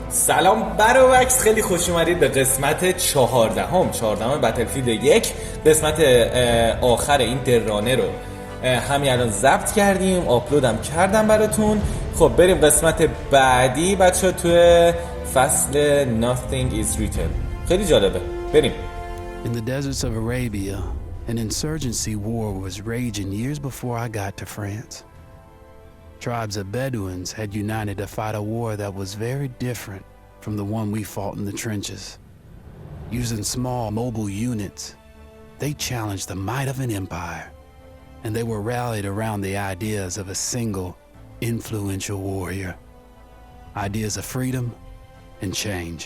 سلام برعکس، خیلی خوش اومدید به قسمت 14 بتلفیلد 1. قسمت آخر این درانه رو همین الان ضبط کردیم، آپلودم کردم براتون. خب بریم قسمت بعدی بچه، توی فصل Nothing is written. خیلی جالبه، بریم. In the deserts of Arabia, an insurgency war was raging years before I got to France. Tribes of Bedouins had united to fight a war that was very different from the one we fought in the trenches. Using small mobile units, they challenged the might of an empire, and they were rallied around the ideas of a single, influential warrior. Ideas of freedom and change.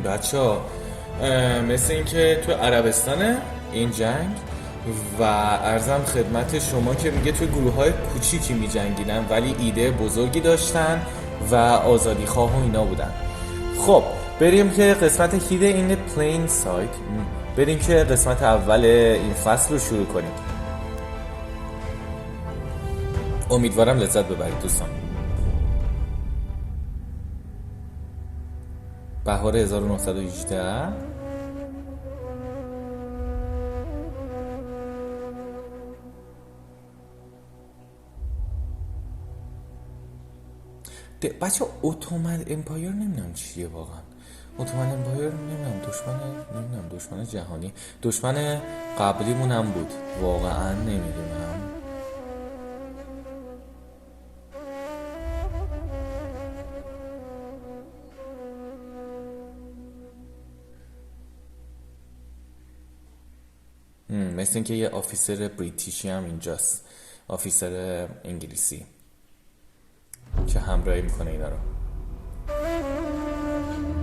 بچه مثل این که تو عربستانه این جنگ و عرضم خدمت شما که میگه توی گروه های کوچیکی می جنگیدن ولی ایده بزرگی داشتن و آزادی خواه و اینا بودن. خب بریم که قسمت هیده این پلین سایت، بریم که قسمت اول این فصل رو شروع کنیم. امیدوارم لذت ببرید دوستان. بهار 1918 بچه اتومن امپایر نمیدونم چیه واقعا. اتومن امپایر نمیدونم دشمن جهانی، دشمن قبلیمون هم بود، واقعا نمیدونم. مثل اینکه یه آفیسر بریتیشی هم اینجاست، آفیسر انگلیسی که همراهی میکنه اینا رو.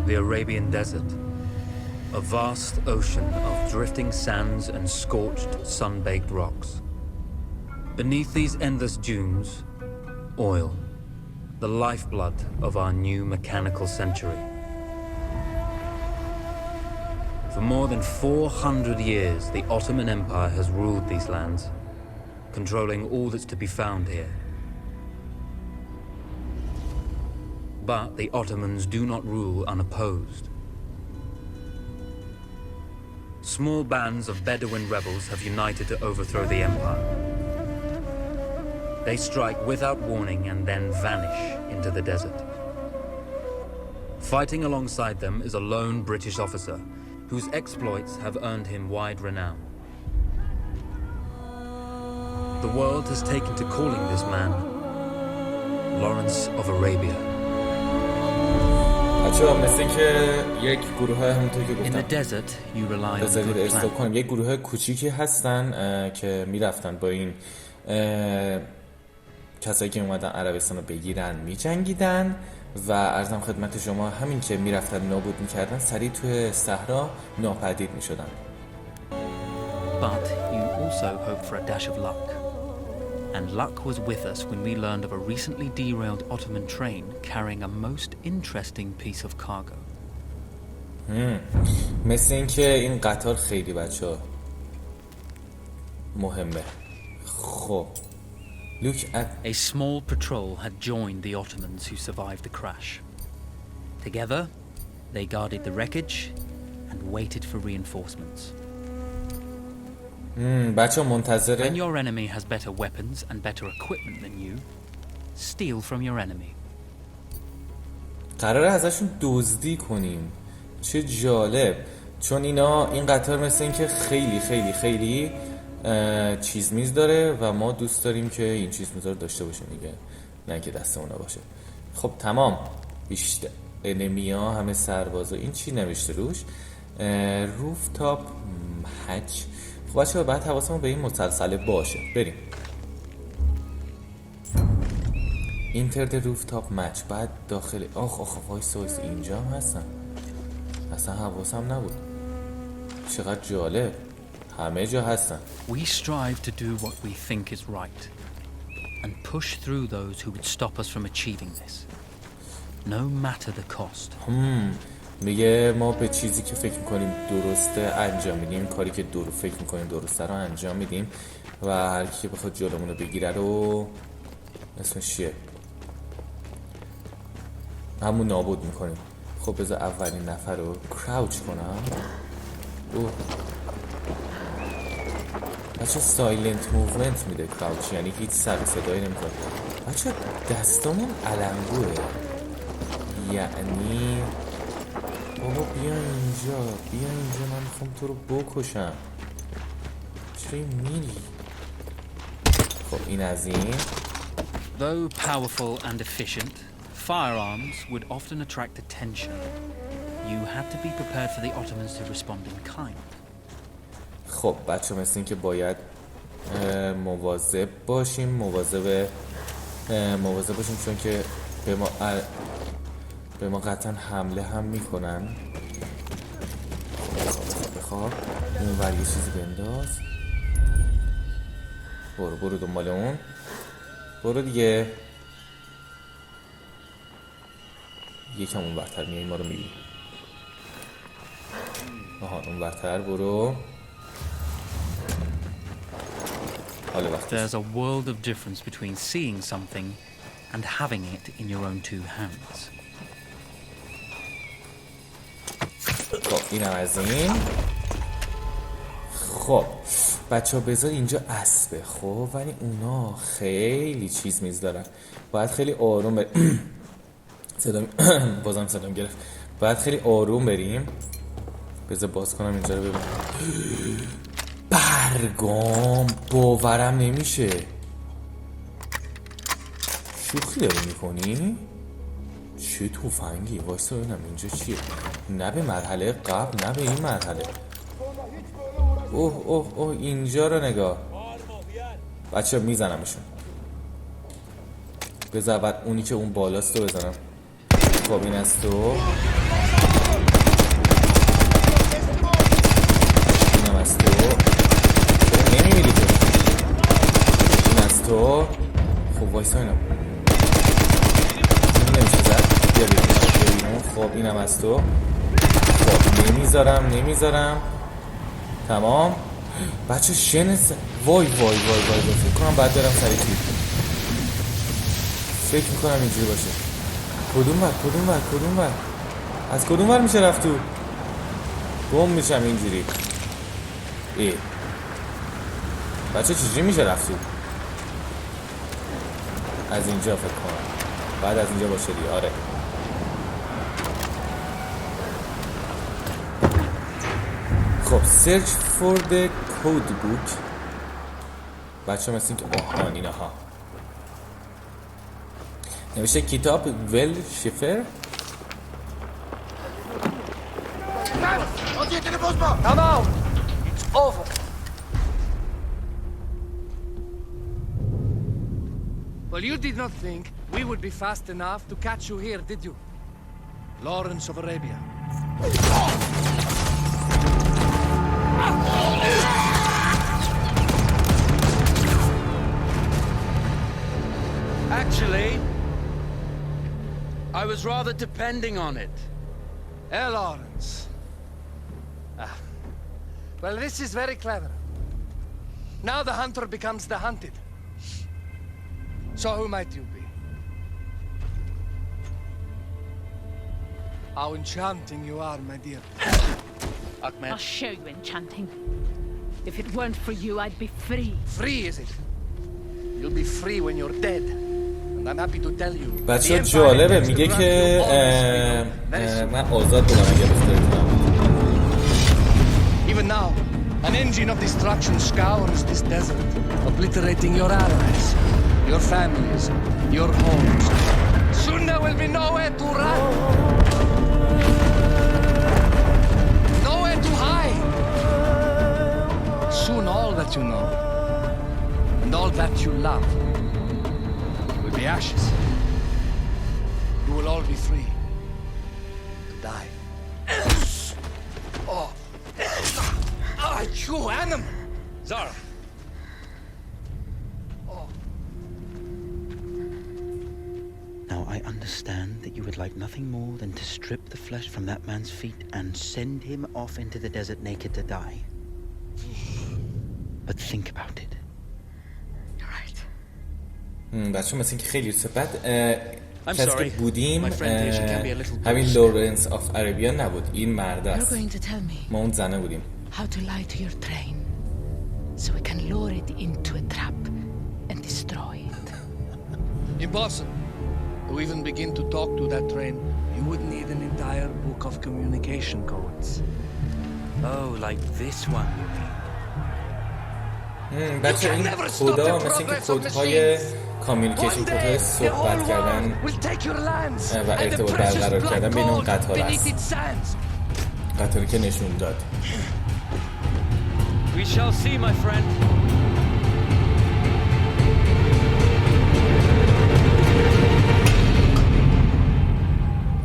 The Arabian Desert, a vast ocean of drifting sands and scorched, sun-baked rocks. Beneath these endless dunes, oil, the lifeblood of our new mechanical century. For more than 400 years, the Ottoman Empire has ruled these lands, controlling all that's to be found here. But the Ottomans do not rule unopposed. Small bands of Bedouin rebels have united to overthrow the empire. They strike without warning and then vanish into the desert. Fighting alongside them is a lone British officer whose exploits have earned him wide renown. The world has taken to calling this man Lawrence of Arabia. بچه‌ها مثل این که یک گروه همونطور که گفتم بذارید استاپ کنیم، یک گروه کوچیکی هستن که میرفتن با این کسایی که اومدن عربستان رو بگیرن میجنگیدن و عرضم خدمت شما همین که میرفتن نابود میکردن سریع توی صحرا ناپدید میشدن. But you also hope for a dash of luck. And luck was with us when we learned of a recently derailed Ottoman train carrying a most interesting piece of cargo. مثل این که این قطار خیلی بچه‌ها مهمه. خب Look at... A small patrol had joined the Ottomans who survived the crash. Together, they guarded the wreckage and waited for reinforcements. بچه منتظره. When your enemy has better weapons and better equipment than you, steal from your enemy. قراره ازشون دزدی کنیم. چه جالب، چون این قطار مثل این که خیلی خیلی خیلی چیز میز داره و ما دوست داریم که این چیز میز رو داشته باشیم دیگه، نه که دست اونا باشه. خب تمام، بیشتر انمیا همه سربازا. این چی نوشته روش؟ روفتاپ هچ. خب بچه‌ها بعد حواسمون به این مسلسل باشه. بریم اینتر روفتاپ مچ. بعد داخل آخ وایس اینجا هم هستن، اصلا حواسم نبود. چقدر جالب، همه جا هستن. We strive to do what we think is right and push through those who would stop us from achieving this, no matter the cost. میگه ما به چیزی که فکر میکنیم درسته انجام میدیم، کاری که فکر میکنیم درسته رو انجام میدیم و هر کی بخواد جلومون رو بگیره رو اسمش چیه؟ همون نابود میکنیم. خب بذار اولین نفر رو کراوچ کنم. بچه سایلنت موومنت میده کراوچ، یعنی هیچ سر و صدایی نمیکنه. بچه دستامون علنگوه، یعنی بابا بیا اینجا، من میخوام تو رو بکشم. چرا میری؟ خب این از این. Though powerful and efficient, firearms would often attract attention. You had to be prepared for the Ottomans to respond in kind. خب بچه مثل این که باید مواظب باشیم چون که به ما قطعا حمله هم میکنن. بخواب اون ور یه چیزی بنداز. برو دنبال اون، برو دیگه. یکم اون ورتر میایی ما رو میبینی. آها اون ورتر برو. There's a world of difference between seeing something and having it in your own two hands. خب اینم از این. خب بچه ها بذار اینجا اسبه. خب ولی اونا خیلی چیز میز دارن، باید خیلی آروم بریم. بازم صدام گرفت. باید خیلی آروم بریم. بذار باز کنم اینجا رو ببینم. برگام باورم نمیشه. شوخی داری میکنی؟ چه تفنگی؟ وایسا ببینم اینجا چیه. نه به مرحله قبل نه به این مرحله. اوه اینجا رو نگاه. بچه میزنمشون. بذار بعد اونی که اون بالاست رو بزنم. خب این از تو، اینم از تو. چرا نمیمیری تو؟ این از تو. خب وایسا اینم نمیشه زد. بیا بیرون. خب اینم از تو. خب نمیذارم. تمام. بچه شنس. وای فکر کنم بعد برم سریع تیر. فکر میکنم اینجوری باشه. کدوم ور؟ از کدوم ور میشه رفت تو؟ گم میشم اینجوری. بچه چجوری میشه رفت تو؟ از اینجا فکر کنم. بعد از اینجا باشه دیگه. آره خب search for the code book. بچه مثل این که آهان اینه ها نوشته کتاب ول شفر. Come out! It's over! Well, you did not think we would be fast enough to catch you here, did you? Lawrence of Arabia. Actually, I was rather depending on it. Lawrence. Well, this is very clever. Now the hunter becomes the hunted. So who might you be? How enchanting you are, my dear. Ahmed. I'll show you enchanting. If it weren't for you, I'd be free. Free, is it? You'll be free when you're dead. And I'm happy to tell you. بچه جالبه میگه که من آزاد بودم اگر بسترتونم. Even now, an engine of destruction scours this desert, obliterating your allies, your families, your homes. Soon there will be nowhere to run. Nowhere to hide. Soon all that you know, and all that you love, will be ashes. You will all be free to die. Oh. You animal! Zara. Now I understand that you would like nothing more than to strip the flesh from that man's feet and send him off into the desert naked to die. But think about it. You're right. بچه مثل این که خیلی بعد کسی که بودیم همین لورنس آف عربیا نبود، این مرد است. ما اون زنه بودیم. How to lie to your train so we can lure it into a trap and destroy it. Impossible. To even begin to talk to that train, you would need an entire book of communication codes. Oh, like this one, you mean? بچه این کودا مثل اینکه کودهای کامیونیکیشن، کودهای صحبت کردن و ارتباط برقرار کردن بین اون قطار است، قطاری که نشون داد. We shall see, my friend.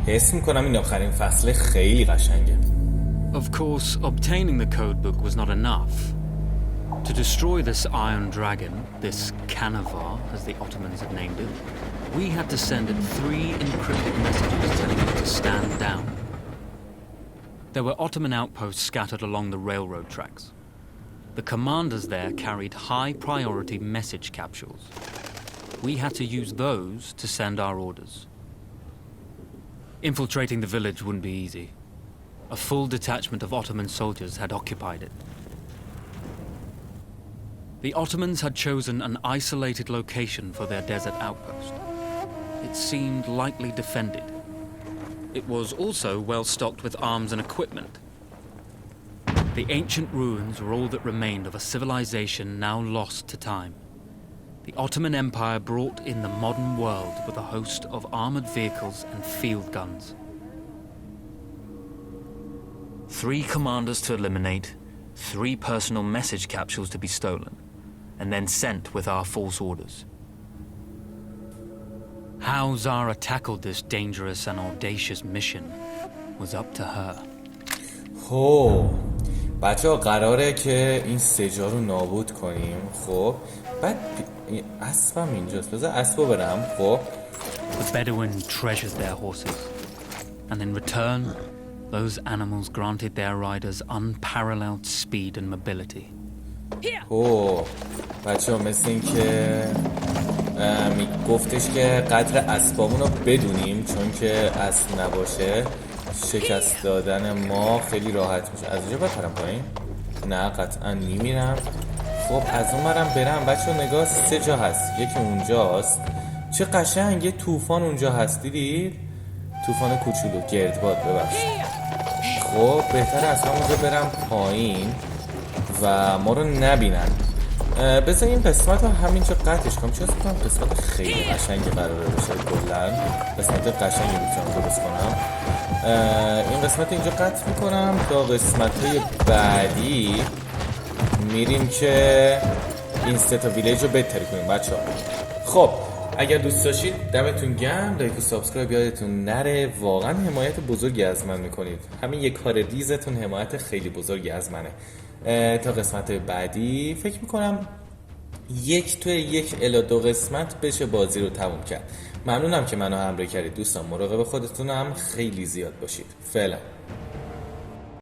حس میکنم این آخرین فصل خیلی قشنگه. Of course, obtaining the code book was not enough. To destroy this iron dragon, this canavar, as the Ottomans had named it, we had to send it 3 encrypted messages telling it to stand down. There were Ottoman outposts scattered along the railroad tracks. The commanders there carried high-priority message capsules. We had to use those to send our orders. Infiltrating the village wouldn't be easy. A full detachment of Ottoman soldiers had occupied it. The Ottomans had chosen an isolated location for their desert outpost. It seemed lightly defended. It was also well stocked with arms and equipment. The ancient ruins were all that remained of a civilization now lost to time. The Ottoman Empire brought in the modern world with a host of armored vehicles and field guns. 3 commanders to eliminate, 3 personal message capsules to be stolen, and then sent with our false orders. How Zara tackled this dangerous and audacious mission was up to her. بچه ها قراره که این سجا رو نابود کنیم. خب بعد اسبم اینجاست، بذار اسبو برم. خب The Bedouin treasured their horses, and in return, those animals granted their riders unparalleled speed and mobility. بچه ها مثل این که گفتش که قدر اسبامون رو بدونیم، چون که اسب نباشه شکست دادن ما خیلی راحت میشه. از اینجا بپرم پایین؟ نه قطعا نمیرم. خب از اون برم. بچه ها نگاه 3 جا هست، یکی اونجاست. چه قشنگ یه طوفان اونجا هست، دیدید؟ طوفان کوچولو، گردباد ببخشید. خب بهتره از همونجا برم پایین و ما رو نبینن. بذار این قسمت رو همینجا قطعش کنم، چون کنم قسمت خیلی قشنگی قراره بشه. کلن قسمت قشنگی میتونم درست کنم. این قسمت اینجا قطع میکنم تا قسمت های بعدی میریم که این 3 تا ویلیج رو بهتری کنیم بچه ها. خب اگر دوست داشتید دمتون گرم، لایک و سابسکرایب یادتون نره، واقعا حمایت بزرگی از من میکنید. همین یک کار ریزتون حمایت خیلی بزرگی از منه. تا قسمت بعدی فکر میکنم 1 تا 1 الی 2 قسمت بشه بازی رو تموم کرد. ممنونم که منو همراهی کردید دوستان. مراقب خودتون هم خیلی زیاد باشید. فعلا.